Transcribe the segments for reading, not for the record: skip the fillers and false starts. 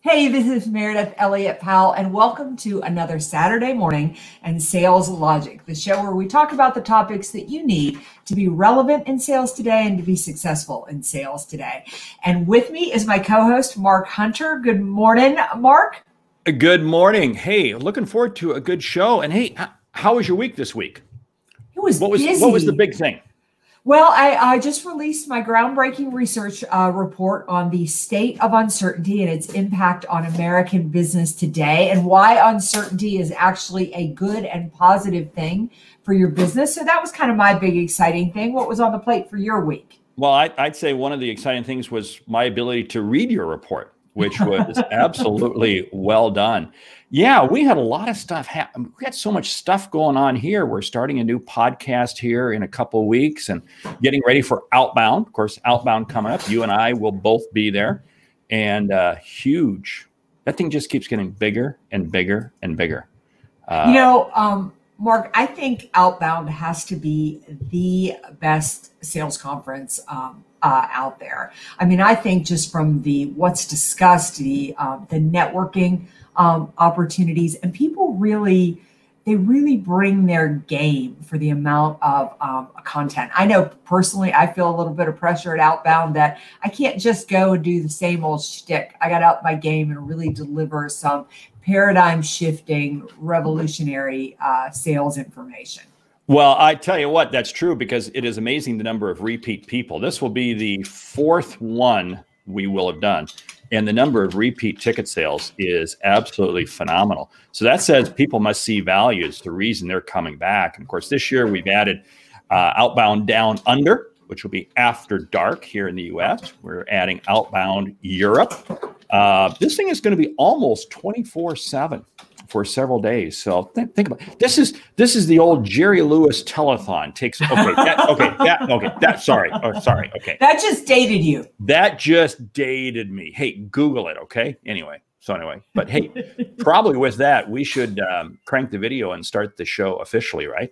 Hey, this is Meredith Elliott Powell, and welcome to another Saturday morning and Sales Logic, the show where we talk about the topics that you need to be relevant in sales today and to be successful in sales today. And with me is my co-host, Mark Hunter. Good morning, Mark. Good morning. Hey, looking forward to a good show. And hey, how was your week this week? It was busy. What was the big thing? Well, I just released my groundbreaking research report on the state of uncertainty and its impact on American business today, and why uncertainty is actually a good and positive thing for your business. So that was kind of my big exciting thing. What was on the plate for your week? Well, I'd say one of the exciting things was my ability to read your report, which was absolutely well done. Yeah, we had a lot of stuff happen. We got so much stuff going on here. We're starting a new podcast here in a couple of weeks and getting ready for Outbound. Of course, Outbound coming up. You and I will both be there. And huge. That thing just keeps getting bigger and bigger and bigger. Mark, I think Outbound has to be the best sales conference out there. I mean, I think just from the what's discussed, the networking opportunities, and people really bring their game for the amount of content. I know personally, I feel a little bit of pressure at Outbound that I can't just go and do the same old shtick. I got to up my game and really deliver some paradigm shifting, revolutionary sales information. Well, I tell you what, that's true, because it is amazing the number of repeat people. This will be the fourth one we will have done. And the number of repeat ticket sales is absolutely phenomenal. So that says people must see value. It's the reason they're coming back. And of course, this year we've added Outbound Down Under, which will be after dark here in the US. We're adding Outbound Europe. This thing is going to be almost 24/7 for several days. So think about it. This is the old Jerry Lewis telethon. Sorry. Okay. That just dated you. That just dated me. Hey, Google it. Okay. Anyway. But hey, probably with that, we should crank the video and start the show officially, right?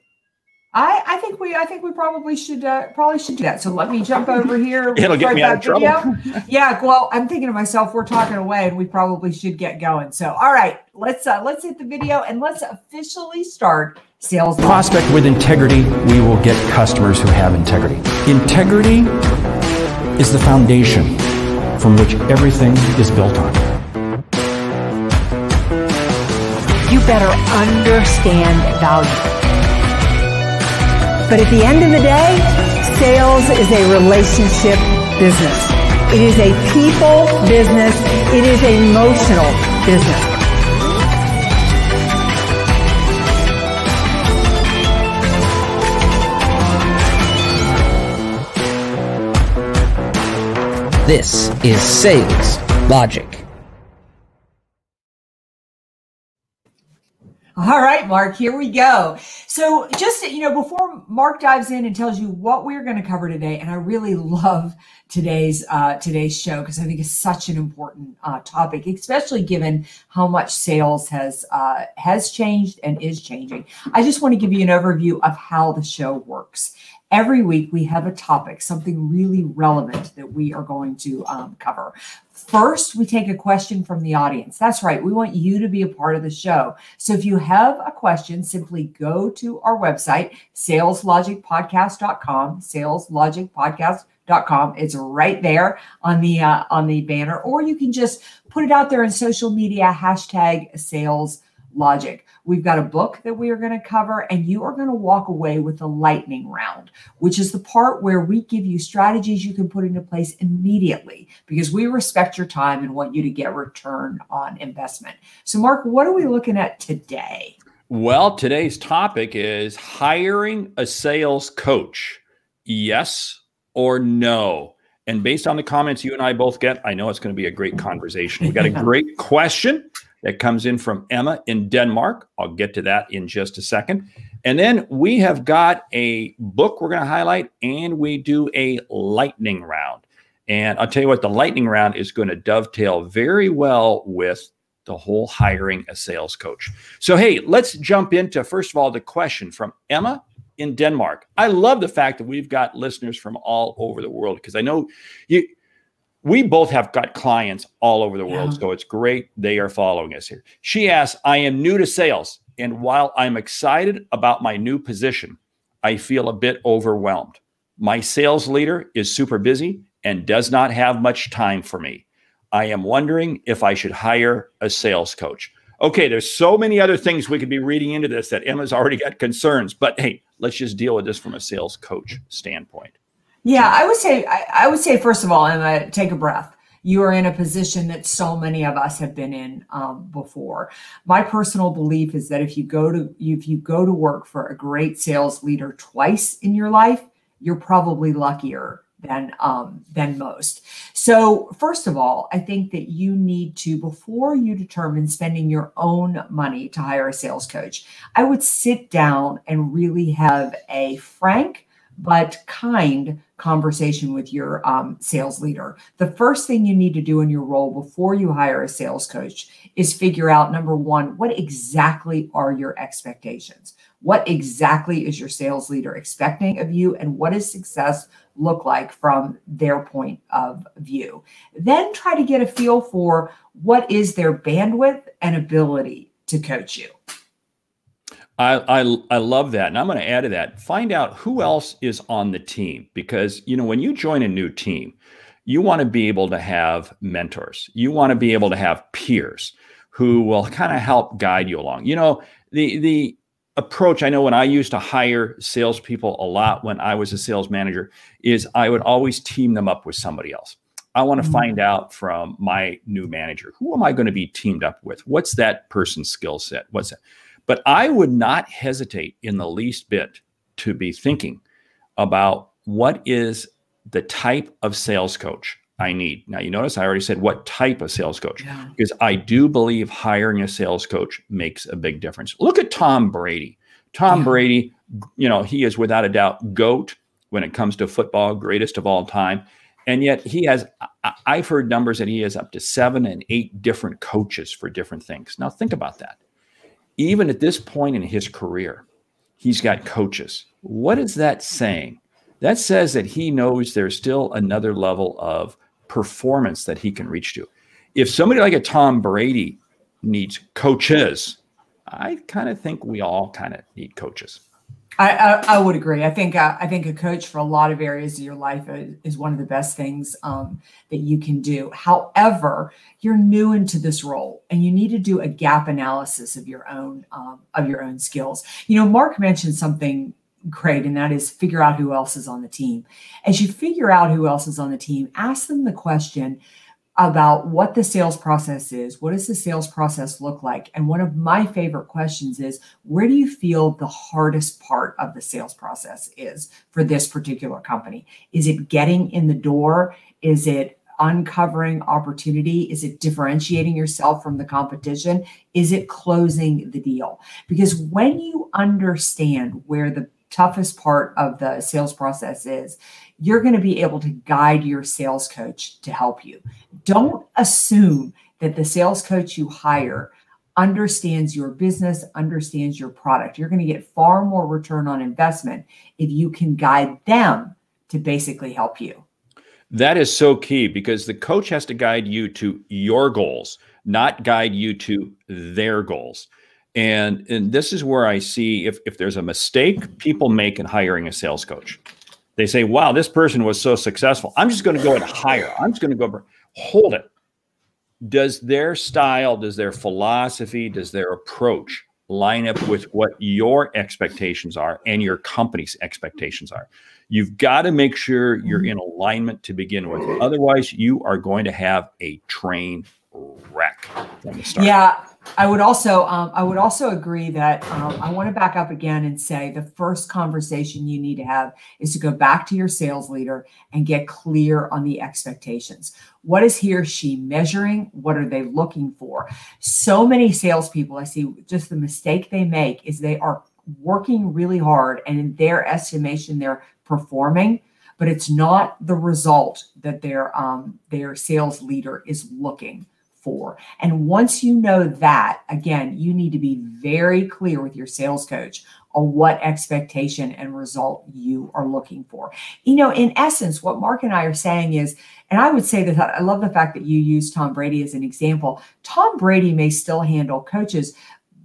I think we probably should do that. So let me jump over here. It'll get me out of trouble. Yeah. Well, I'm thinking to myself, we're talking away, and we probably should get going. So, all right, let's hit the video and let's officially start Sales Logic. Prospect with integrity. We will get customers who have integrity. Integrity is the foundation from which everything is built on. You better understand value. But at the end of the day, sales is a relationship business. It is a people business. It is an emotional business. This is Sales Logic. All right, Mark, here we go. So just, before Mark dives in and tells you what we're going to cover today, and I really love today's show because I think it's such an important topic, especially given how much sales has changed and is changing. I just want to give you an overview of how the show works. Every week we have a topic, something really relevant that we are going to cover. First, we take a question from the audience. That's right. We want you to be a part of the show. So if you have a question, simply go to our website, saleslogicpodcast.com, saleslogicpodcast.com. It's right there on the banner, or you can just put it out there in social media, #SalesLogic. We've got a book that we are going to cover, and you are going to walk away with the lightning round, which is the part where we give you strategies you can put into place immediately because we respect your time and want you to get return on investment. So, Mark, what are we looking at today? Well, today's topic is hiring a sales coach. Yes or no? And based on the comments you and I both get, I know it's going to be a great conversation. We got a great question that comes in from Emma in Denmark. I'll get to that in just a second. And then we have got a book we're going to highlight, and we do a lightning round. And I'll tell you what, the lightning round is going to dovetail very well with the whole hiring a sales coach. So, hey, let's jump into, first of all, the question from Emma in Denmark. I love the fact that we've got listeners from all over the world, because I know We both have got clients all over the world, Yeah. so it's great they are following us here. She asks, I am new to sales, and while I'm excited about my new position, I feel a bit overwhelmed. My sales leader is super busy and does not have much time for me. I am wondering if I should hire a sales coach. Okay, there's so many other things we could be reading into this that Emma's already got concerns, but hey, let's just deal with this from a sales coach standpoint. Yeah, I would say first of all, Emma, take a breath. You are in a position that so many of us have been in before. My personal belief is that if you go to work for a great sales leader twice in your life, you're probably luckier than most. So first of all, I think that you need to, before you determine spending your own money to hire a sales coach, I would sit down and really have a frank but kind conversation with your sales leader. The first thing you need to do in your role before you hire a sales coach is figure out, number one, what exactly are your expectations? What exactly is your sales leader expecting of you, and what does success look like from their point of view? Then try to get a feel for what is their bandwidth and ability to coach you. I love that. And I'm going to add to that. Find out who else is on the team, because, you know, when you join a new team, you want to be able to have mentors. You want to be able to have peers who will kind of help guide you along. You know, the approach, I know when I used to hire salespeople a lot when I was a sales manager, is I would always team them up with somebody else. I want to find out from my new manager, who am I going to be teamed up with? What's that person's skill set? What's that? But I would not hesitate in the least bit to be thinking about what is the type of sales coach I need. Now, you notice I already said what type of sales coach, because I do believe hiring a sales coach makes a big difference. Look at Tom Brady. Tom Brady, you know, he is without a doubt GOAT when it comes to football, greatest of all time. And yet he has, I've heard numbers that he has up to 7 and 8 different coaches for different things. Now think about that. Even at this point in his career, he's got coaches. What is that saying? That says that he knows there's still another level of performance that he can reach to. If somebody like a Tom Brady needs coaches, I kind of think we all kind of need coaches. I would agree. I think a coach for a lot of areas of your life is one of the best things that you can do. However, you're new into this role, and you need to do a gap analysis of your own skills. You know, Mark mentioned something great, and that is figure out who else is on the team. As you figure out who else is on the team, ask them the question about what the sales process is. What does the sales process look like? And one of my favorite questions is, where do you feel the hardest part of the sales process is for this particular company? Is it getting in the door? Is it uncovering opportunity? Is it differentiating yourself from the competition? Is it closing the deal? Because when you understand where the toughest part of the sales process is, you're going to be able to guide your sales coach to help you. Don't assume that the sales coach you hire understands your business, understands your product. You're going to get far more return on investment if you can guide them to basically help you. That is so key, because the coach has to guide you to your goals, not guide you to their goals. And this is where I see if there's a mistake people make in hiring a sales coach. They say, wow, this person was so successful, I'm just going to go and hire. I'm just going to go. Hold it. Does their style, does their philosophy, does their approach line up with what your expectations are and your company's expectations are? You've got to make sure you're in alignment to begin with. Otherwise, you are going to have a train wreck from the start. Yeah. I would also agree that I want to back up again and say the first conversation you need to have is to go back to your sales leader and get clear on the expectations. What is he or she measuring? What are they looking for? So many salespeople, I see just the mistake they make is they are working really hard, and in their estimation, they're performing, but it's not the result that their sales leader is looking for. And once you know that, again, you need to be very clear with your sales coach on what expectation and result you are looking for. You know, in essence, what Mark and I are saying is, and I would say that I love the fact that you use Tom Brady as an example. Tom Brady may still handle coaches,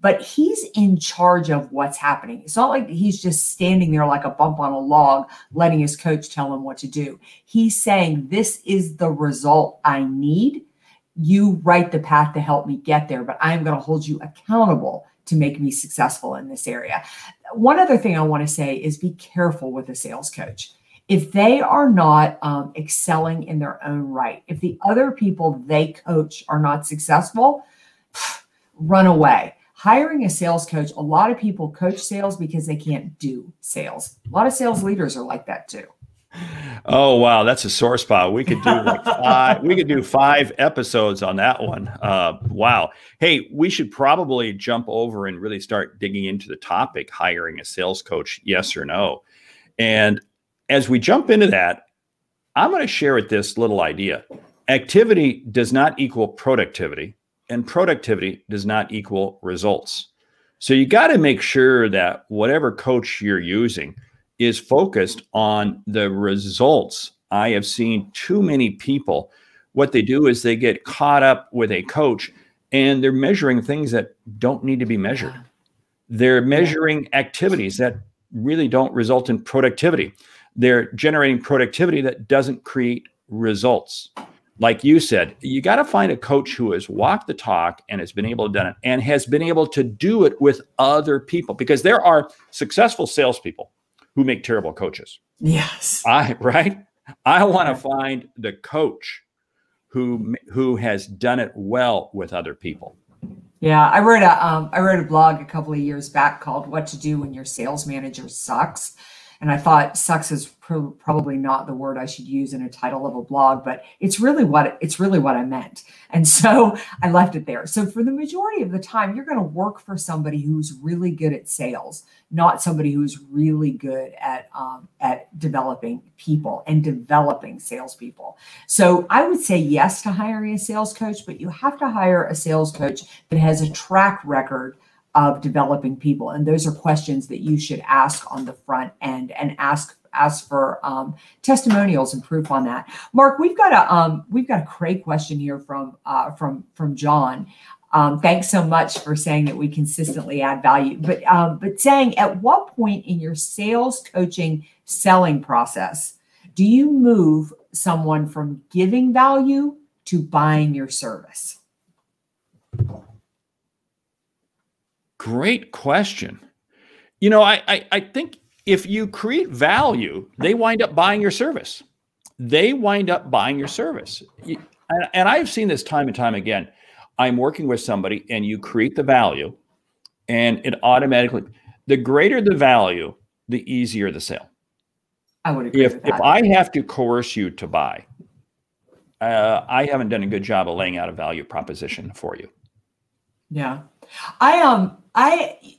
but he's in charge of what's happening. It's not like he's just standing there like a bump on a log, letting his coach tell him what to do. He's saying, this is the result I need. You write the path to help me get there, but I'm going to hold you accountable to make me successful in this area. One other thing I want to say is be careful with a sales coach. If they are not excelling in their own right, if the other people they coach are not successful, run away. Hiring a sales coach, a lot of people coach sales because they can't do sales. A lot of sales leaders are like that too. Oh, wow. That's a sore spot. We could do like five episodes on that one. Wow. Hey, we should probably jump over and really start digging into the topic, hiring a sales coach, yes or no. And as we jump into that, I'm going to share with this little idea. Activity does not equal productivity, and productivity does not equal results. So you got to make sure that whatever coach you're using is focused on the results. I have seen too many people, what they do is they get caught up with a coach and they're measuring things that don't need to be measured. They're measuring activities that really don't result in productivity. They're generating productivity that doesn't create results. Like you said, you got to find a coach who has walked the talk and has been able to do it and has been able to do it with other people, because there are successful salespeople who make terrible coaches. Yes. Right? I want to find the coach who has done it well with other people. Yeah, I wrote a blog a couple of years back called "What to Do When Your Sales Manager Sucks," and I thought "sucks" is probably not the word I should use in a title of a blog, but it's really what I meant, and so I left it there. So for the majority of the time, you're going to work for somebody who's really good at sales, not somebody who's really good at developing people and developing salespeople. So I would say yes to hiring a sales coach, but you have to hire a sales coach that has a track record of developing people. And those are questions that you should ask on the front end and ask for testimonials and proof on that. Mark, we've got a great question here from John. Thanks so much for saying that we consistently add value, but saying, at what point in your sales coaching selling process do you move someone from giving value to buying your service? Great question. You know, I think if you create value, they wind up buying your service. They wind up buying your service. And I've seen this time and time again. I'm working with somebody and you create the value and it automatically, the greater the value, the easier the sale. I would agree with that. If I have to coerce you to buy, I haven't done a good job of laying out a value proposition for you. Yeah.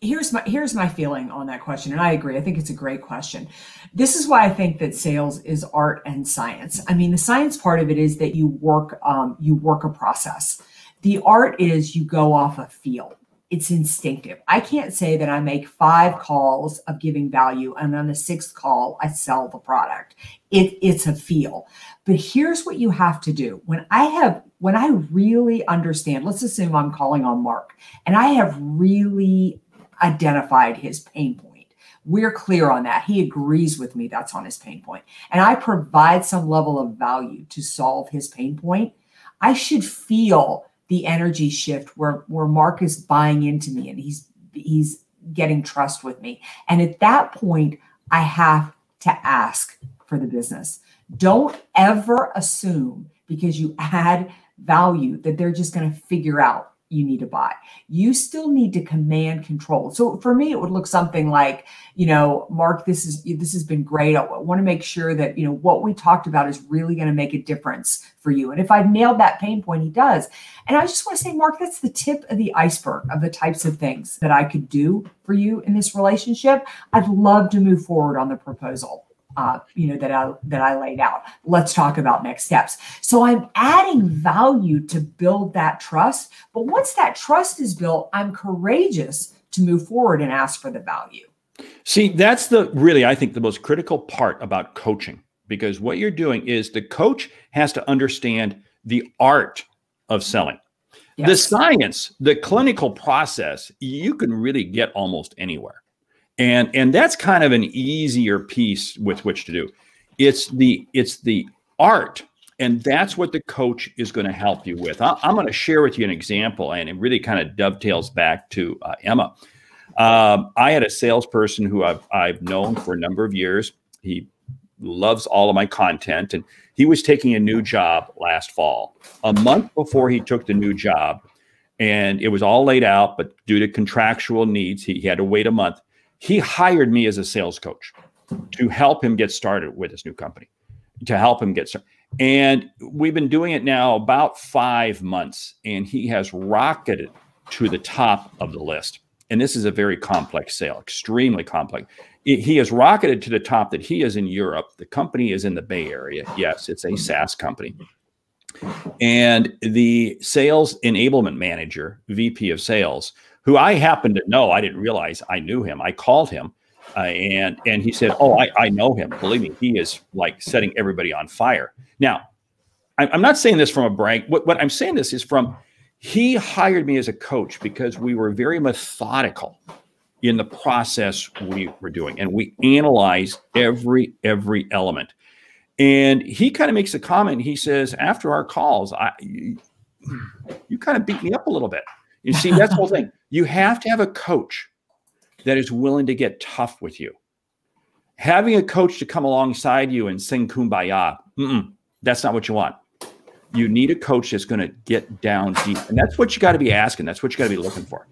Here's my feeling on that question. And I agree. I think it's a great question. This is why I think that sales is art and science. I mean, the science part of it is that you work a process. The art is you go off a feel. It's instinctive. I can't say that I make 5 calls of giving value and on the 6th call, I sell the product. It's a feel. But here's what you have to do. When I really understand, let's assume I'm calling on Mark and I have really identified his pain point. We're clear on that. He agrees with me that's on his pain point. And I provide some level of value to solve his pain point. I should feel the energy shift where Mark is buying into me and he's getting trust with me. And at that point, I have to ask for the business. Don't ever assume because you add value that they're just going to figure out you need to buy. You still need to command control. So for me, it would look something like, Mark, this has been great. I want to make sure that, what we talked about is really going to make a difference for you. And if I've nailed that pain point, he does. And I just want to say, Mark, that's the tip of the iceberg of the types of things that I could do for you in this relationship. I'd love to move forward on the proposal. that I laid out. Let's talk about next steps. So I'm adding value to build that trust. But once that trust is built, I'm courageous to move forward and ask for the value. See, that's really, I think, the most critical part about coaching, because what you're doing is the coach has to understand the art of selling. Yes. The science, the clinical process, you can really get almost anywhere. And that's kind of an easier piece with which to do. It's the art, and that's what the coach is going to help you with. I'm going to share with you an example, and it really kind of dovetails back to Emma. I had a salesperson who I've known for a number of years. He loves all of my content, and he was taking a new job last fall. A month before he took the new job, and it was all laid out, but due to contractual needs, he had to wait a month. He hired me as a sales coach to help him get started with his new company, to help him get started. And we've been doing it now about 5 months, and he has rocketed to the top of the list. And this is a very complex sale, extremely complex. He has rocketed to the top that he is in Europe. The company is in the Bay Area. Yes, it's a SaaS company. And the sales enablement manager, VP of sales, who I happen to know, I didn't realize I knew him. I called him and he said, oh, I know him. Believe me, he is like setting everybody on fire. Now, I'm not saying this from a brag. What I'm saying this is from, he hired me as a coach because we were very methodical in the process we were doing. And we analyzed every element. And he kind of makes a comment. He says, after our calls, you kind of beat me up a little bit. You see, that's the whole thing. You have to have a coach that is willing to get tough with you. Having a coach to come alongside you and sing Kumbaya, that's not what you want. You need a coach that's going to get down deep. And that's what you got to be asking. That's what you got to be looking for.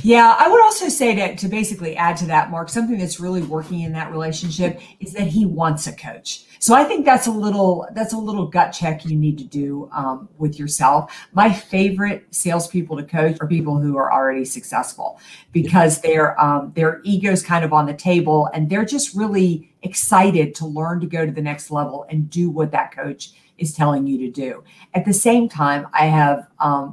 Yeah, I would also say to basically add to that, Mark, something that's really working in that relationship is that he wants a coach. So I think that's a little gut check you need to do with yourself. My favorite salespeople to coach are people who are already successful, because their ego's kind of on the table and they're just really excited to learn to go to the next level and do what that coach is telling you to do. At the same time, I have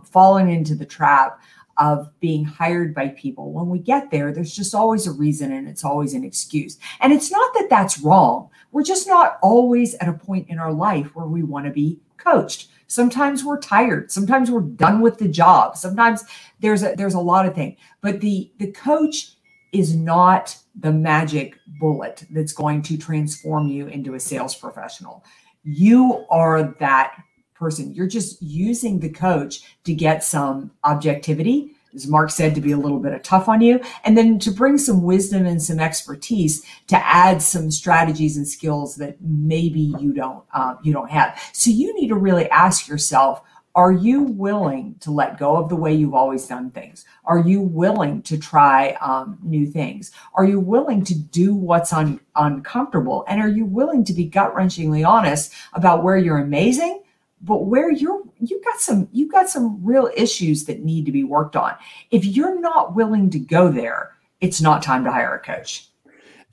fallen into the trap of being hired by people. When we get there, there's just always a reason and it's always an excuse. And it's not that that's wrong. We're just not always at a point in our life where we want to be coached. Sometimes we're tired. Sometimes we're done with the job. Sometimes there's a lot of things. But the coach is not the magic bullet that's going to transform you into a sales professional. You are that person. You're just using the coach to get some objectivity, as Mark said, to be a little bit of tough on you, and then to bring some wisdom and some expertise to add some strategies and skills that maybe you don't have. So you need to really ask yourself, are you willing to let go of the way you've always done things? Are you willing to try new things? Are you willing to do what's uncomfortable? And are you willing to be gut-wrenchingly honest about where you're amazing, but where you've got some real issues that need to be worked on? If you're not willing to go there, it's not time to hire a coach.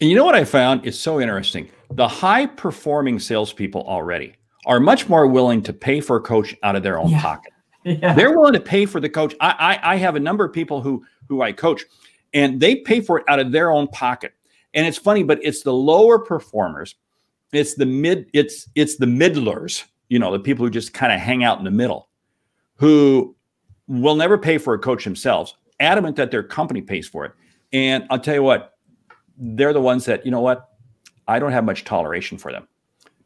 And you know what I found? It's so interesting. The high-performing salespeople already are much more willing to pay for a coach out of their own pocket. Yeah. They're willing to pay for the coach. I have a number of people who I coach, and they pay for it out of their own pocket. And it's funny, but it's the lower performers, it's the middlers, you know, the people who just kind of hang out in the middle, who will never pay for a coach themselves, adamant that their company pays for it. And I'll tell you what, they're the ones that, you know what, I don't have much toleration for them,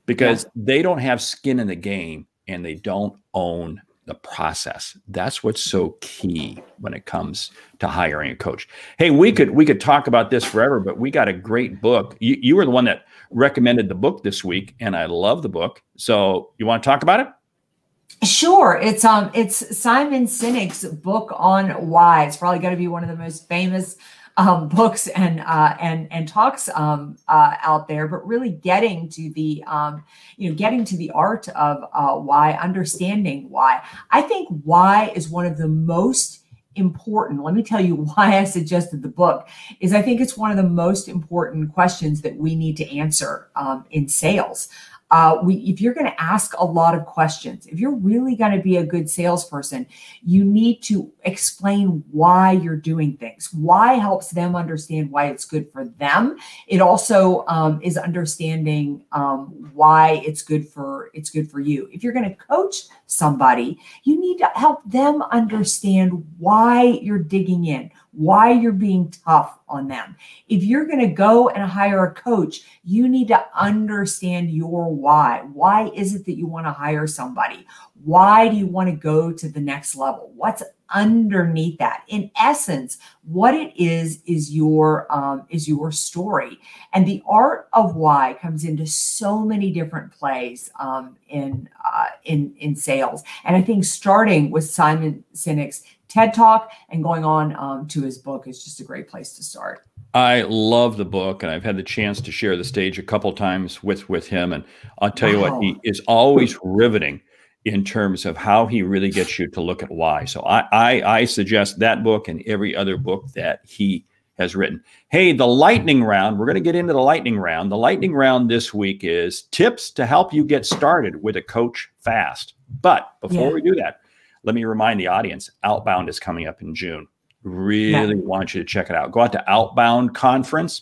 because they don't have skin in the game and they don't own the process. That's what's so key when it comes to hiring a coach. Hey, we could talk about this forever, but we got a great book. You were the one that recommended the book this week, and I love the book. So you want to talk about it? Sure. It's Simon Sinek's book on why. It's probably going to be one of the most famous books and talks out there, but really getting to the art of why, understanding why. I think why is one of the most important, let me tell you why I suggested the book, is I think it's one of the most important questions that we need to answer in sales. If you're going to ask a lot of questions, if you're really going to be a good salesperson, you need to explain why you're doing things. Why helps them understand why it's good for them. It also is understanding why it's good for you. If you're going to coach somebody, you need to help them understand why you're digging in, why you're being tough on them. If you're going to go and hire a coach, you need to understand your why. Why is it that you want to hire somebody? Why do you want to go to the next level? What's underneath that? In essence, what it is your story. And the art of why comes into so many different plays in sales. And I think starting with Simon Sinek's TED Talk and going on to his book is just a great place to start. I love the book, and I've had the chance to share the stage a couple times with him. And I'll tell you what, he is always riveting in terms of how he really gets you to look at why. So I suggest that book and every other book that he has written. Hey, the lightning round, we're going to get into the lightning round. The lightning round this week is tips to help you get started with a coach fast. But before we do that, let me remind the audience, Outbound is coming up in June. Really want you to check it out. Go out to Outbound Conference,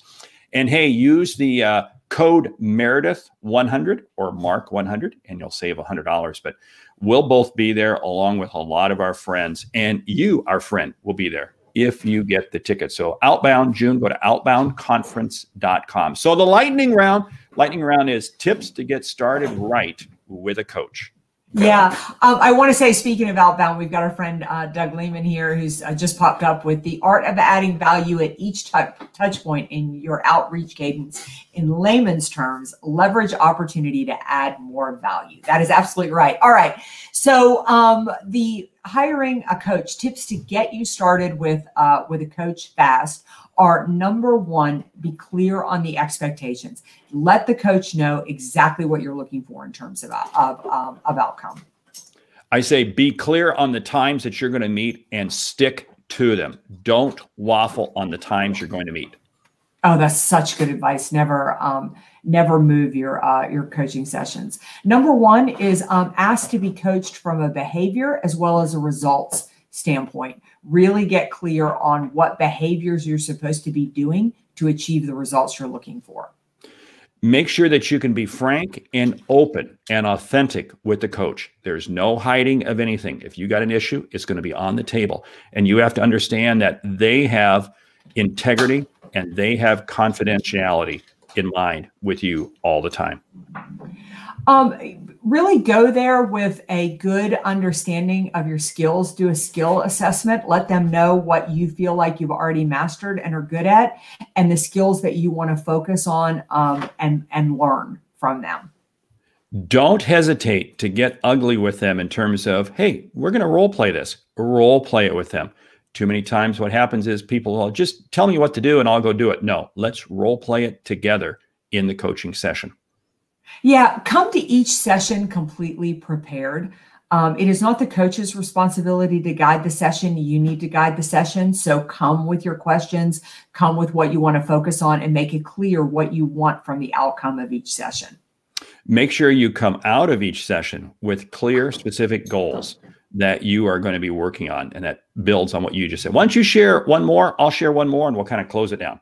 and hey, use the code Meridith 100 or Mark 100, and you'll save $100. But we'll both be there along with a lot of our friends, and you, our friend, will be there if you get the ticket. So Outbound June, go to outboundconference.com. So the lightning round is tips to get started right with a coach. Yeah, I want to say, speaking of Outbound, we've got our friend Doug Lehman here, who's just popped up with the art of adding value at each touch point in your outreach cadence. In layman's terms, leverage opportunity to add more value. That is absolutely right. All right. So the hiring a coach, tips to get you started with a coach fast are: number one, be clear on the expectations. Let the coach know exactly what you're looking for in terms of outcome. I say be clear on the times that you're going to meet and stick to them. Don't waffle on the times you're going to meet. Oh, that's such good advice. Never move your coaching sessions. Number one is ask to be coached from a behavior as well as a results standpoint. Really get clear on what behaviors you're supposed to be doing to achieve the results you're looking for. Make sure that you can be frank and open and authentic with the coach. There's no hiding of anything. If you got an issue, it's going to be on the table. And you have to understand that they have integrity and they have confidentiality in mind with you all the time. Really go there with a good understanding of your skills. Do a skill assessment. Let them know what you feel like you've already mastered and are good at, and the skills that you want to focus on and learn from them. Don't hesitate to get ugly with them in terms of, hey, we're going to role play this. Role play it with them. Too many times what happens is people will just tell me what to do and I'll go do it. No, let's role play it together in the coaching session. Yeah, come to each session completely prepared. It is not the coach's responsibility to guide the session. You need to guide the session. So come with your questions, come with what you want to focus on, and make it clear what you want from the outcome of each session. Make sure you come out of each session with clear, specific goals that you are going to be working on, and that builds on what you just said. Why don't you share one more? I'll share one more, and we'll kind of close it down.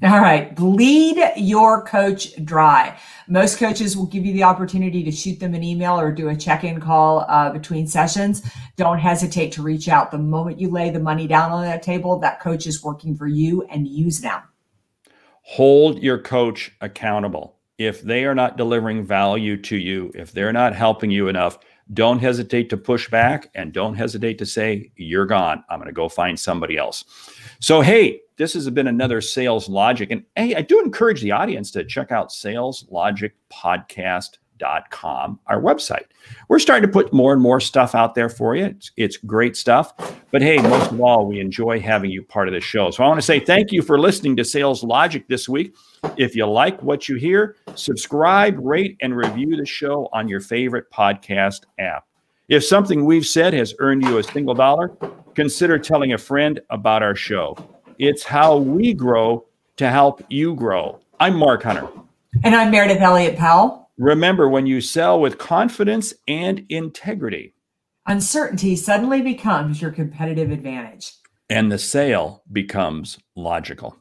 All right. Bleed your coach dry. Most coaches will give you the opportunity to shoot them an email or do a check-in call between sessions. Don't hesitate to reach out. The moment you lay the money down on that table, that coach is working for you, and use them. Hold your coach accountable. If they are not delivering value to you, if they're not helping you enough, don't hesitate to push back, and don't hesitate to say, you're gone. I'm going to go find somebody else. So, hey, this has been another Sales Logic. And hey, I do encourage the audience to check out saleslogicpodcast.com, our website. We're starting to put more and more stuff out there for you. It's great stuff. But hey, most of all, we enjoy having you part of the show. So I want to say thank you for listening to Sales Logic this week. If you like what you hear, subscribe, rate, and review the show on your favorite podcast app. If something we've said has earned you a single dollar, consider telling a friend about our show. It's how we grow to help you grow. I'm Mark Hunter. And I'm Meridith Elliott Powell. Remember, when you sell with confidence and integrity, uncertainty suddenly becomes your competitive advantage. And the sale becomes logical.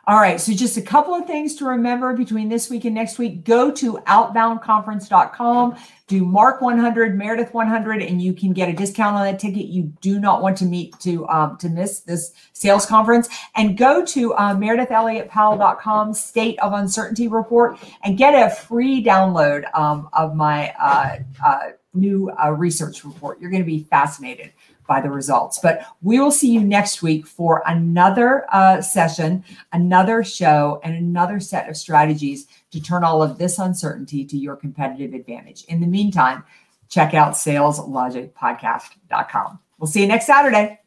All right, so just a couple of things to remember between this week and next week. Go to outboundconference.com, do Mark 100, Meridith 100, and you can get a discount on that ticket. You do not want to miss this sales conference. And go to meridithelliottpowell.com, State of Uncertainty Report, and get a free download of my new research report. You're going to be fascinated by the results. But we will see you next week for another session, another show, and another set of strategies to turn all of this uncertainty to your competitive advantage. In the meantime, check out saleslogicpodcast.com. We'll see you next Saturday.